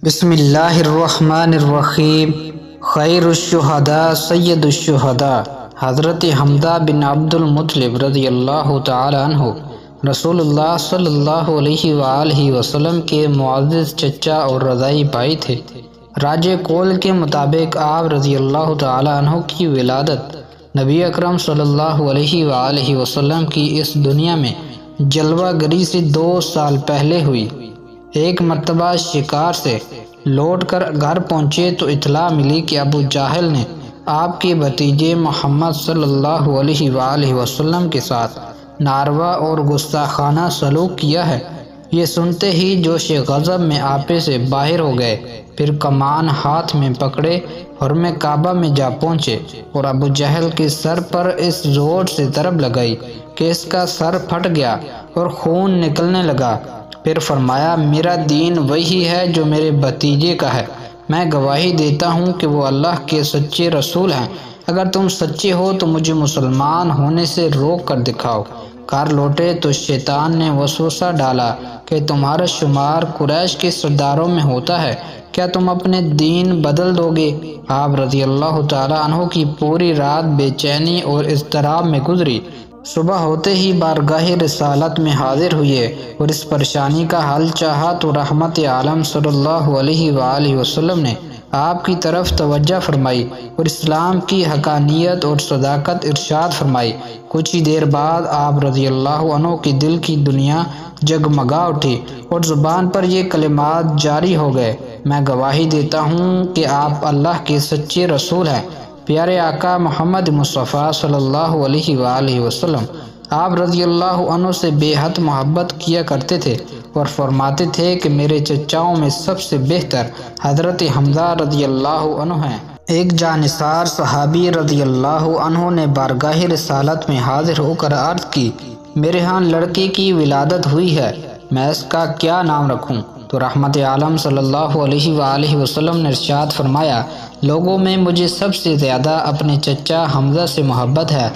بسم اللہ الرحمن الرحیم۔ خیر الشہداء سید الشہداء حضرت حمزہ بن عبد المطلب رضی اللہ تعالی عنہ رسول اللہ صلی اللہ علیہ وآلہ وسلم کے معزز چچا اور رضائی بھائی تھے۔ راج قول کے مطابق آپ رضی اللہ تعالی عنہ کی ولادت نبی اکرم صلی اللہ علیہ وآلہ وسلم کی اس دنیا میں جلوہ گری سے 2 سال پہلے ہوئی۔ ایک مرتبہ شکار سے لوٹ کر گھر پہنچے تو اطلاع ملی کہ ابو جہل نے آپ کے بھتیجے محمد صلی اللہ علیہ وآلہ وسلم کے ساتھ ناروا اور گستاخانہ سلوک کیا ہے۔ یہ سنتے ہی جوش غضب میں آپے سے باہر ہو گئے، پھر کمان ہاتھ میں پکڑے حرم کعبہ میں جا پہنچے اور ابو جہل کے سر پر اس زور سے ضرب لگائی کہ اس کا سر پھٹ گیا اور خون نکلنے لگا۔ پھر فرمایا، میرا دین وہی ہے جو میرے بھتیجے کا ہے۔ میں گواہی دیتا ہوں کہ وہ اللہ کے سچے رسول ہیں۔ اگر تم سچے ہو تو مجھے مسلمان ہونے سے روک کر دکھاؤ۔ گھر لوٹے تو شیطان نے وسوسہ ڈالا کہ تمہارا شمار قریش کے سرداروں میں ہوتا ہے، کیا تم اپنے دین بدل دو گے؟ آپ رضی اللہ تعالی عنہ کی پوری رات بے چینی اور اضطراب میں گزری۔ صبح ہوتے ہی بارگاہ رسالت میں حاضر ہوئے اور اس پریشانی کا حل چاہا تو رحمت عالم صلی اللہ علیہ وآلہ وسلم نے آپ کی طرف توجہ فرمائی اور اسلام کی حقانیت اور صداقت ارشاد فرمائی۔ کچھ ہی دیر بعد آپ رضی اللہ عنہ کی دل کی دنیا جگمگا اٹھی اور زبان پر یہ کلمات جاری ہو گئے، میں گواہی دیتا ہوں کہ آپ اللہ کے سچے رسول ہیں۔ پیارے آقا محمد مصطفیٰ صلی اللہ علیہ وآلہ وسلم آپ رضی اللہ عنہ سے بے حد محبت کیا کرتے تھے اور فرماتے تھے کہ میرے چچاؤں میں سب سے بہتر حضرت حمزہ رضی اللہ عنہ ہیں۔ ایک جانثار صحابی رضی اللہ عنہ نے بارگاہ رسالت میں حاضر ہو کر عرض کی، میرے ہاں لڑکے کی ولادت ہوئی ہے، میں اس کا کیا نام رکھوں؟ تو رحمت عالم صلی اللہ علیہ وآلہ وسلم نے ارشاد فرمایا، لوگوں میں مجھے سب سے زیادہ اپنے چچا حمزہ سے محبت ہے،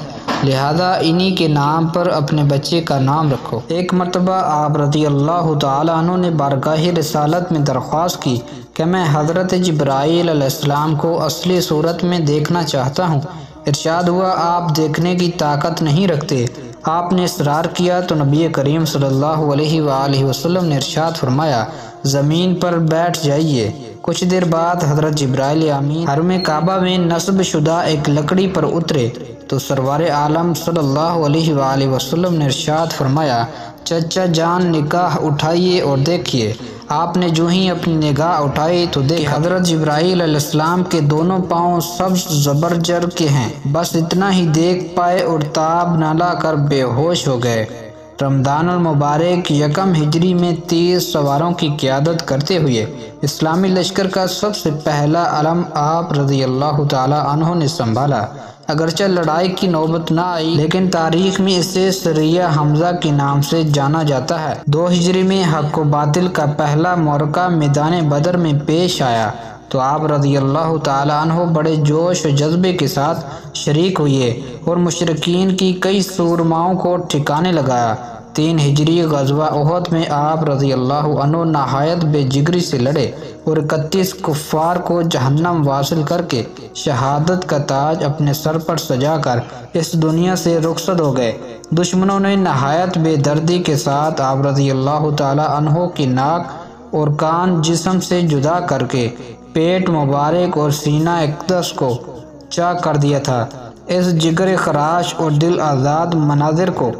لہذا انہی کے نام پر اپنے بچے کا نام رکھو۔ ایک مرتبہ آپ رضی اللہ تعالی عنہ نے بارگاہ رسالت میں درخواست کی کہ میں حضرت جبرائیل علیہ السلام کو اصلی صورت میں دیکھنا چاہتا ہوں۔ ارشاد ہوا، آپ دیکھنے کی طاقت نہیں رکھتے۔ آپ نے اصرار کیا تو نبی کریم صلی اللہ علیہ وآلہ وسلم نے ارشاد فرمایا، زمین پر بیٹھ جائیے۔ کچھ دیر بعد حضرت جبرائیل امین حرم کعبہ میں نصب شدہ ایک لکڑی پر اترے تو سرور عالم صلی اللہ علیہ وآلہ وسلم نے ارشاد فرمایا، چچا جان نگاہ اٹھائیے اور دیکھیے۔ آپ نے جو ہی اپنی نگاہ اٹھائی تو دیکھا حضرت جبرائیل علیہ السلام کے دونوں پاؤں سبز زبرجد کے ہیں، بس اتنا ہی دیکھ پائے اور تاب نہ لا کر بے ہوش ہو گئے۔ رمضان المبارک یکم ہجری میں 30 سواروں کی قیادت کرتے ہوئے اسلامی لشکر کا سب سے پہلا علم آپ رضی اللہ تعالی عنہ نے سنبھالا۔ اگرچہ لڑائی کی نوبت نہ آئی لیکن تاریخ میں اسے سریہ حمزہ کے نام سے جانا جاتا ہے۔ 2 ہجری میں حق و باطل کا پہلا معرکہ میدان بدر میں پیش آیا تو آپ رضی اللہ تعالی عنہ بڑے جوش و جذبے کے ساتھ شریک ہوئے اور مشرکین کی کئی سورماؤں کو ٹھکانے لگایا۔ 3 ہجری غزوہ احد میں آپ رضی اللہ عنہ نہایت بے جگری سے لڑے اور 31 کفار کو جہنم واصل کر کے شہادت کا تاج اپنے سر پر سجا کر اس دنیا سے رخصت ہو گئے۔ دشمنوں نے نہایت بے دردی کے ساتھ آپ رضی اللہ تعالی عنہ کی ناک اور کان جسم سے جدا کر کے پیٹ مبارک اور سینہ اقدس کو چاک کر دیا تھا۔ اس جگر خراش اور دل آزاد مناظر کو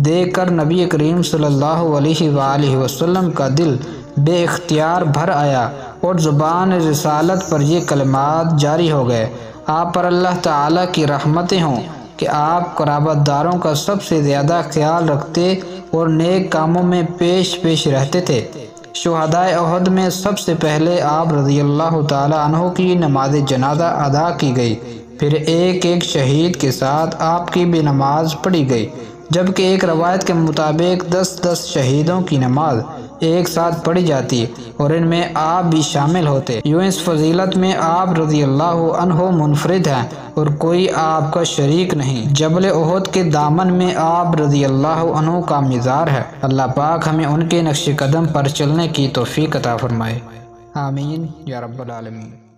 دیکھ کر نبی کریم صلی اللہ علیہ وآلہ وسلم کا دل بے اختیار بھر آیا اور زبان رسالت پر یہ کلمات جاری ہو گئے، آپ پر اللہ تعالیٰ کی رحمتیں ہوں کہ آپ قرابت داروں کا سب سے زیادہ خیال رکھتے اور نیک کاموں میں پیش رہتے تھے۔ شہدائے احد میں سب سے پہلے آپ رضی اللہ تعالی عنہ کی نماز جنازہ ادا کی گئی، پھر ایک ایک شہید کے ساتھ آپ کی بھی نماز پڑھی گئی، جبکہ ایک روایت کے مطابق 10 شہیدوں کی نماز ایک ساتھ پڑھی جاتی اور ان میں آپ بھی شامل ہوتے۔ یوں اس فضیلت میں آپ رضی اللہ عنہ منفرد ہیں اور کوئی آپ کا شریک نہیں۔ جبل احد کے دامن میں آپ رضی اللہ عنہ کا مزار ہے۔ اللہ پاک ہمیں ان کے نقش قدم پر چلنے کی توفیق عطا فرمائے۔ آمین یا رب العالمین۔